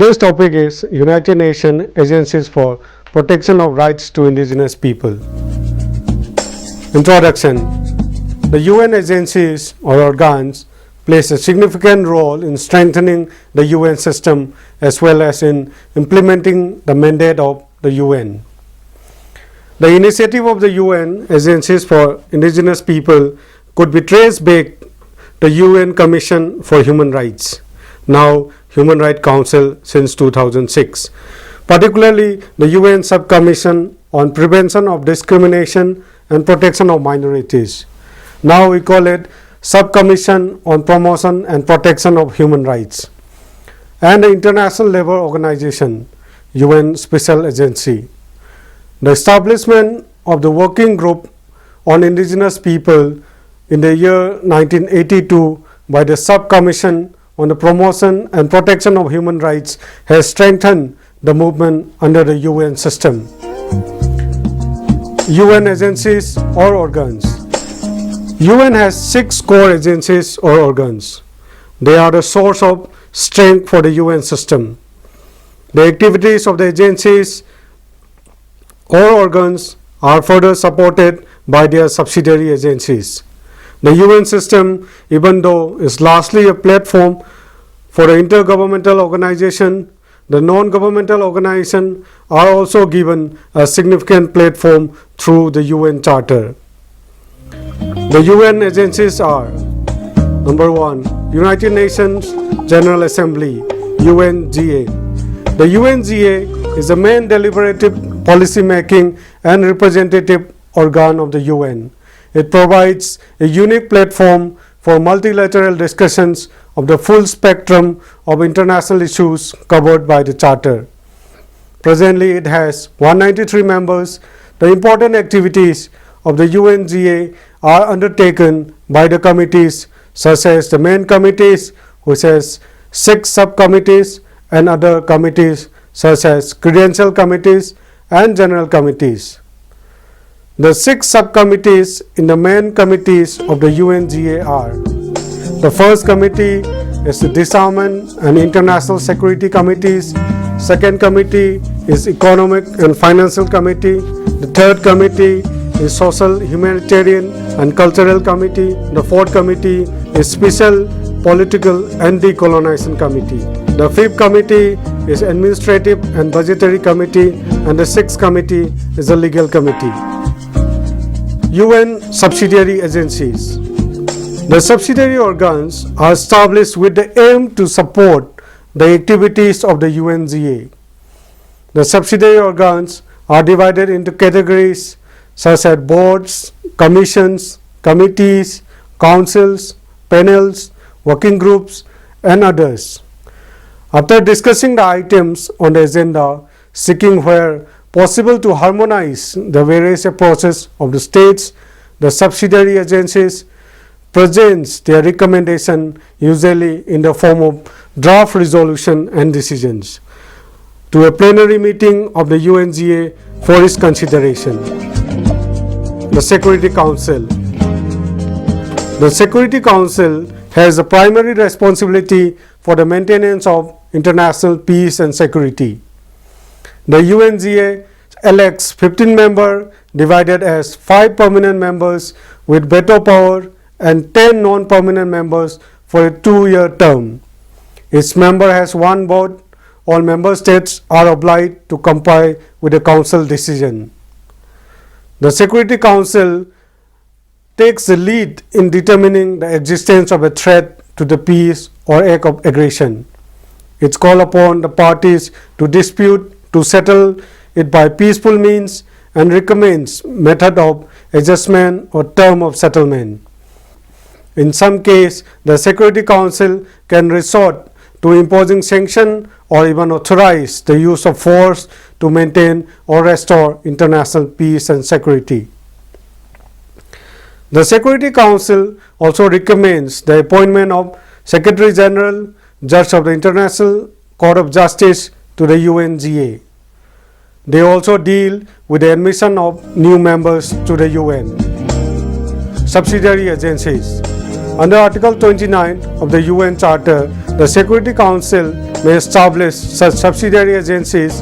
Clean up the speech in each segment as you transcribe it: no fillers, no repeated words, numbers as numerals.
Today's topic is United Nations Agencies for Protection of Rights to Indigenous People. Introduction. The UN agencies or organs plays a significant role in strengthening the UN system as well as in implementing the mandate of the UN. The initiative of the UN agencies for indigenous people could be traced back to the UN Commission for Human Rights, now Human Rights Council since 2006, particularly the UN Subcommission on Prevention of Discrimination and Protection of Minorities. Now we call it Subcommission on Promotion and Protection of Human Rights, and the International Labour Organization, UN Special Agency. The establishment of the Working Group on Indigenous People in the year 1982 by the Subcommission on the Promotion and Protection of Human Rights has strengthened the movement under the UN system. UN agencies or organs. UN has 6 core agencies or organs. They are the source of strength for the UN system. The activities of the agencies or organs are further supported by their subsidiary agencies. The UN system, even though is largely a platform for the intergovernmental organization, the non-governmental organizations are also given a significant platform through the UN Charter. The UN agencies are: number 1, United Nations General Assembly, UNGA. The UNGA is the main deliberative, policy-making and representative organ of the UN. It provides a unique platform for multilateral discussions of the full spectrum of international issues covered by the Charter. Presently, it has 193 members. The important activities of the UNGA are undertaken by the committees such as the main committees, which has 6 subcommittees, and other committees such as credential committees and general committees. The 6 subcommittees in the main committees of the UNGA are: the first committee is the Disarmament and International Security Committees. Second committee is Economic and Financial Committee. The third committee is Social, Humanitarian and Cultural Committee. The fourth committee is Special Political and Decolonization Committee. The fifth committee is Administrative and Budgetary Committee, and the sixth committee is the Legal Committee. UN subsidiary agencies. The subsidiary organs are established with the aim to support the activities of the UNGA. The subsidiary organs are divided into categories such as boards, commissions, committees, councils, panels, working groups, and others. After discussing the items on the agenda, seeking where possible to harmonize the various approaches of the states, the subsidiary agencies presents their recommendation, usually in the form of draft resolution and decisions, to a plenary meeting of the UNGA for its consideration. The Security Council. The Security Council has the primary responsibility for the maintenance of international peace and security. The UNGA elects 15 members divided as 5 permanent members with veto power and 10 non-permanent members for a 2-year term. Each member has 1 vote. All member states are obliged to comply with the Council decision. The Security Council takes the lead in determining the existence of a threat to the peace or act of aggression. It calls upon the parties to dispute to settle it by peaceful means and recommends method of adjustment or term of settlement. In some case, the Security Council can resort to imposing sanction or even authorize the use of force to maintain or restore international peace and security. The Security Council also recommends the appointment of Secretary General, Judge of the International Court of Justice to the UNGA. They also deal with the admission of new members to the UN. Subsidiary agencies. Under Article 29 of the UN Charter, the Security Council may establish such subsidiary agencies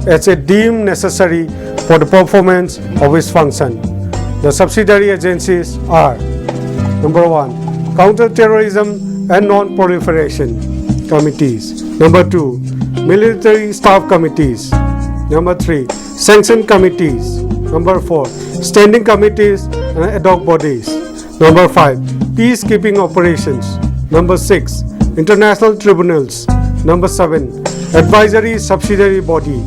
as it deemed necessary for the performance of its function. The subsidiary agencies are: number 1, Counter-Terrorism and Non-Proliferation Committees; number 2, Military Staff Committees; number 3, Sanction Committees; number 4, Standing Committees and Ad hoc Bodies; number 5, Peacekeeping Operations; number 6, International Tribunals; number 7, Advisory Subsidiary Body,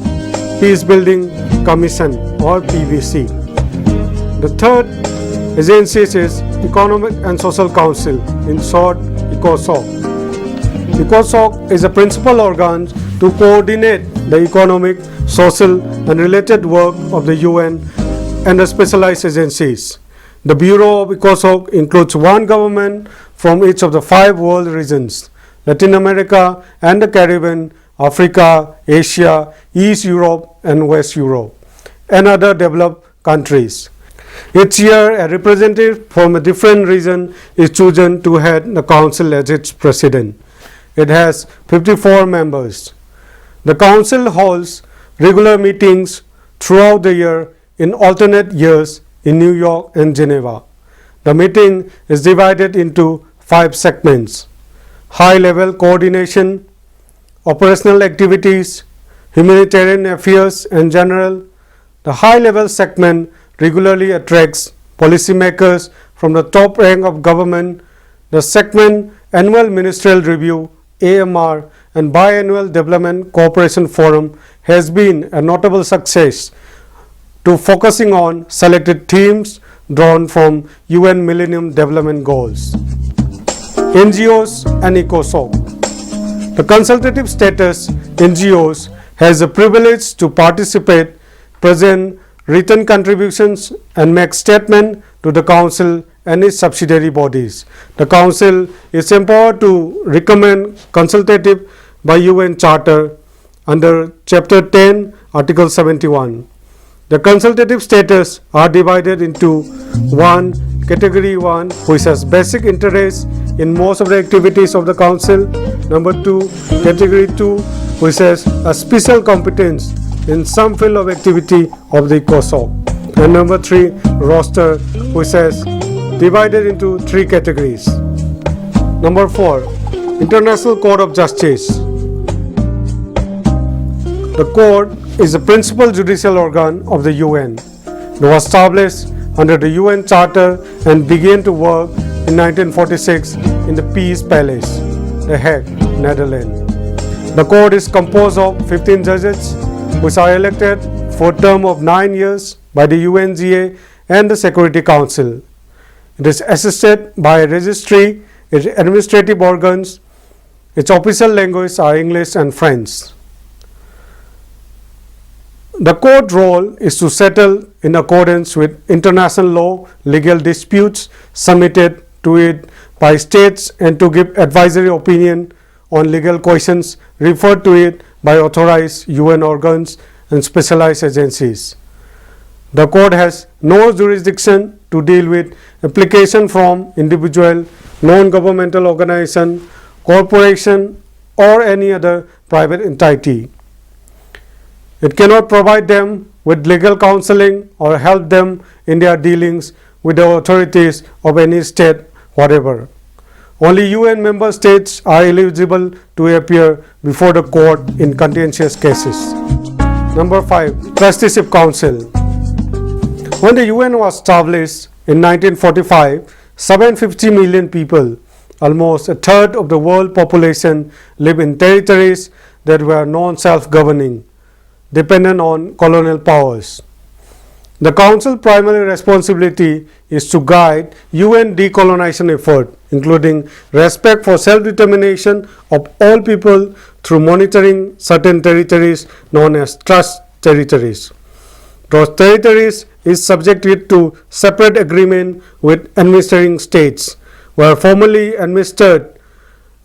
Peace Building Commission or PBC. The third agency is Economic and Social Council, in short ECOSOC. ECOSOC is a principal organ to coordinate the economic, social and related work of the UN and the specialized agencies. The Bureau of ECOSOC includes one government from each of the 5 world regions: Latin America and the Caribbean, Africa, Asia, East Europe and West Europe, and other developed countries. Each year, a representative from a different region is chosen to head the council as its president. It has 54 members. The council holds regular meetings throughout the year in alternate years in New York and Geneva. The meeting is divided into 5 segments: high-level coordination, operational activities, humanitarian affairs and general. The high-level segment regularly attracts policymakers from the top rank of government. The segment Annual Ministerial Review (AMR) and Biannual Development Cooperation Forum has been a notable success to focusing on selected themes drawn from UN Millennium Development Goals. NGOs and ECOSOC. The consultative status NGOs has the privilege to participate, present written contributions and make statements to the Council and its subsidiary bodies. The Council is empowered to recommend consultative by UN Charter under Chapter 10, Article 71. The consultative status are divided into 1. Category 1, which has basic interest in most of the activities of the Council. Number 2, Category 2, which has a special competence in some field of activity of the ECOSOC. And number 3, roster, which has divided into 3 categories. Number 4, International Court of Justice. The court is the principal judicial organ of the UN. It was established under the UN Charter and began to work in 1946 in the Peace Palace, The Hague, Netherlands. The court is composed of 15 judges, which are elected for a term of 9 years by the UNGA and the Security Council. It is assisted by a registry, its administrative organs. Its official languages are English and French. The court role is to settle in accordance with international law legal disputes submitted to it by states and to give advisory opinion on legal questions referred to it by authorized UN organs and specialized agencies. The court has no jurisdiction to deal with application from individual, non-governmental organization, corporation or any other private entity. It cannot provide them with legal counseling or help them in their dealings with the authorities of any state whatever. Only UN member states are eligible to appear before the court in contentious cases. Number 5, Trusteeship Council. When the UN was established in 1945, 750 million people, almost a third of the world population, live in territories that were non-self-governing, dependent on colonial powers. The Council's primary responsibility is to guide UN decolonization effort, including respect for self-determination of all people through monitoring certain territories known as trust territories. Those territories is subjected to separate agreement with administering states, were formally administered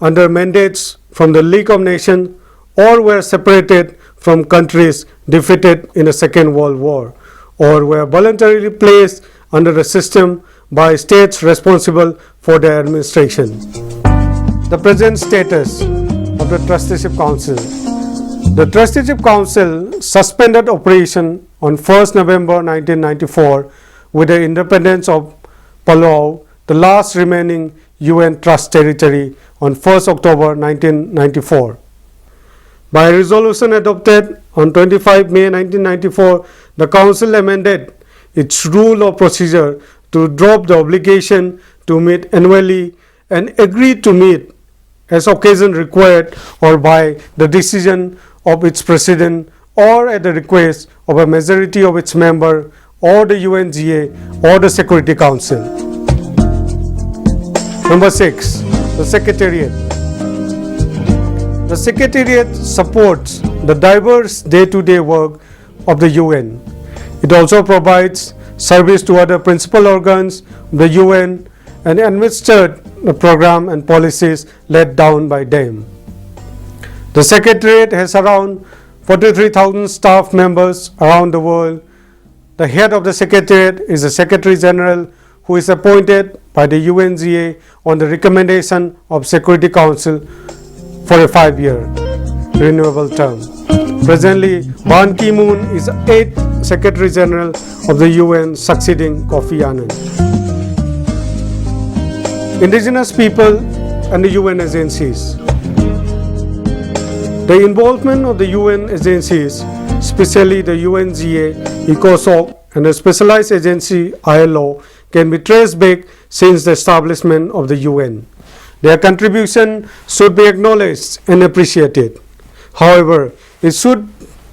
under mandates from the League of Nations or were separated from countries defeated in the Second World War, or were voluntarily placed under a system by states responsible for their administration. The present status of of the Trusteeship Council. The Trusteeship Council suspended operation on 1st November 1994 with the independence of Palau, the last remaining UN trust territory, on 1st October 1994. By a resolution adopted on 25 May 1994, the Council amended its rule of procedure to drop the obligation to meet annually and agreed to meet as occasion required or by the decision of its president or at the request of a majority of its members or the UNGA or the Security Council. Number 6. The Secretariat. The Secretariat supports the diverse day-to-day work of the UN. It also provides service to other principal organs of the UN and administers the program and policies laid down by them. The Secretariat has around 43,000 staff members around the world. The head of the Secretariat is the Secretary General, who is appointed by the UNGA on the recommendation of Security Council for a 5-year renewable term. Presently, Ban Ki-moon is 8th Secretary General of the UN, succeeding Kofi Annan. Indigenous people and the UN agencies. The involvement of the UN agencies, especially the UNGA, ECOSOC, and the specialized agency ILO, can be traced back since the establishment of the UN. Their contribution should be acknowledged and appreciated. However, it should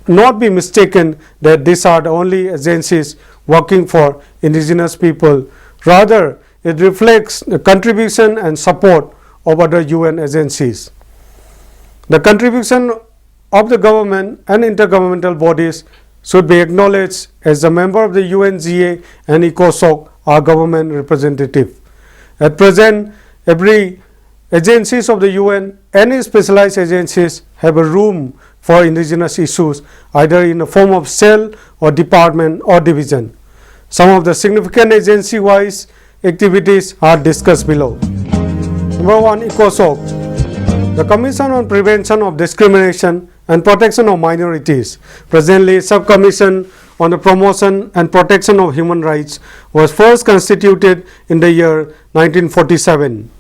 not be mistaken that these are the only agencies working for indigenous people. Rather, it reflects the contribution and support of other UN agencies. The contribution of the government and intergovernmental bodies should be acknowledged, as a member of the UNGA and ECOSOC are government representative. At present, every agencies of the UN, any specialized agencies, have a room for indigenous issues, either in the form of cell or department or division. Some of the significant agency-wise activities are discussed below. Number 1, ECOSOC. The Commission on Prevention of Discrimination and Protection of Minorities, presently Subcommission on the Promotion and Protection of Human Rights, was first constituted in the year 1947.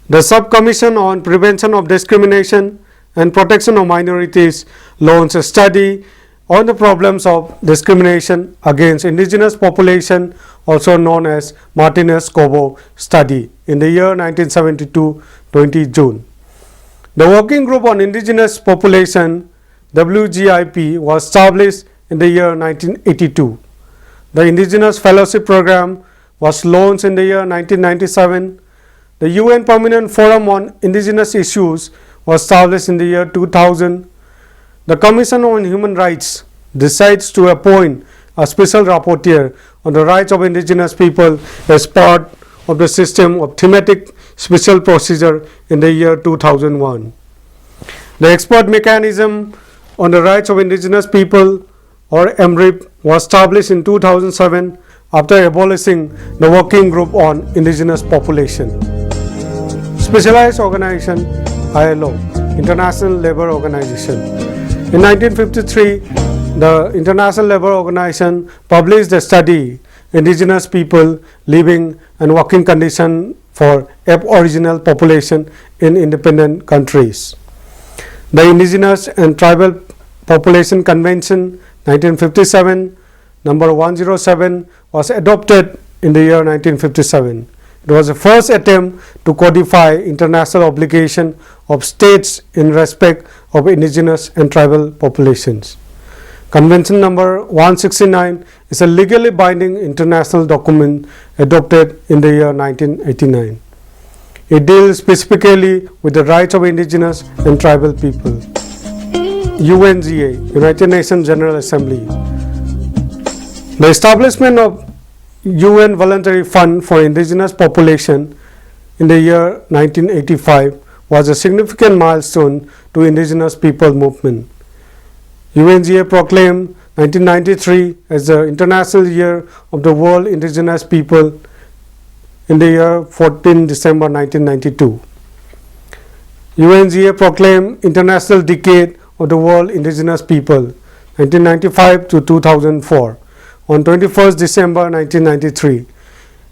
The Subcommission on Prevention of Discrimination and Protection of Minorities launched a study on the problems of discrimination against indigenous population, also known as Martinez-Cobo study, in the year 1972, 20 June. The Working Group on Indigenous Population, WGIP, was established in the year 1982. The Indigenous Fellowship Program was launched in the year 1997. The UN Permanent Forum on Indigenous Issues was established in the year 2000. The Commission on Human Rights decides to appoint a special rapporteur on the rights of indigenous people as part of the system of thematic special procedure in the year 2001. The expert mechanism on the rights of indigenous people, or MRIP, was established in 2007 after abolishing the Working Group on Indigenous Population. Specialized Organization, ILO, International Labour Organization. In 1953, the International Labour Organization published a study, Indigenous People Living and Working Conditions for Aboriginal Population in Independent Countries. The Indigenous and Tribal Population Convention 1957, number 107, was adopted in the year 1957. It was the first attempt to codify international obligation of states in respect of indigenous and tribal populations. Convention number 169 is a legally binding international document adopted in the year 1989. It deals specifically with the rights of indigenous and tribal people. UNGA, United Nations General Assembly. The establishment of UN Voluntary Fund for Indigenous Population in the year 1985 was a significant milestone to indigenous people movement. UNGA proclaimed 1993 as the International Year of the World Indigenous People in the year 14 December 1992. UNGA proclaimed International Decade of the World Indigenous People 1995 to 2004. On 21st December 1993,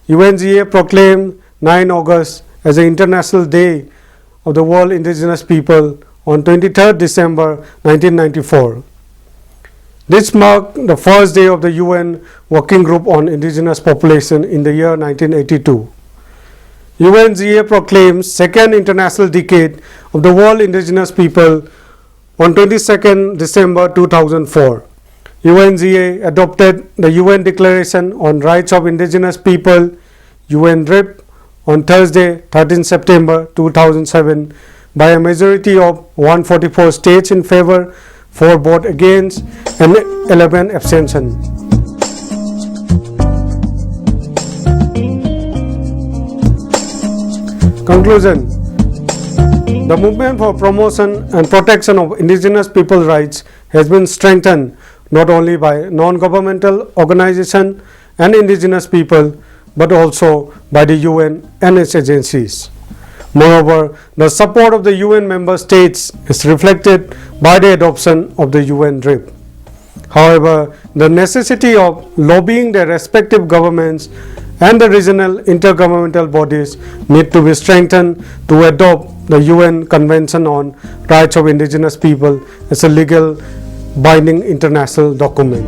UNGA proclaimed 9 August as the International Day of the World Indigenous People on 23rd December 1994. This marked the first day of the UN Working Group on Indigenous Population in the year 1982. UNGA proclaims Second International Decade of the World Indigenous People on 22nd December 2004. UNGA adopted the UN Declaration on Rights of Indigenous People (UNDRIP) on Thursday, 13 September 2007 by a majority of 144 states in favor, 4 votes against, and 11 abstention. Conclusion. The movement for promotion and protection of indigenous people rights has been strengthened not only by non-governmental organizations and indigenous people but also by the UN and its agencies. Moreover, the support of the UN member states is reflected by the adoption of the UN DRIP. However, the necessity of lobbying their respective governments and the regional intergovernmental bodies need to be strengthened to adopt the UN Convention on Rights of Indigenous People as a legal binding international document.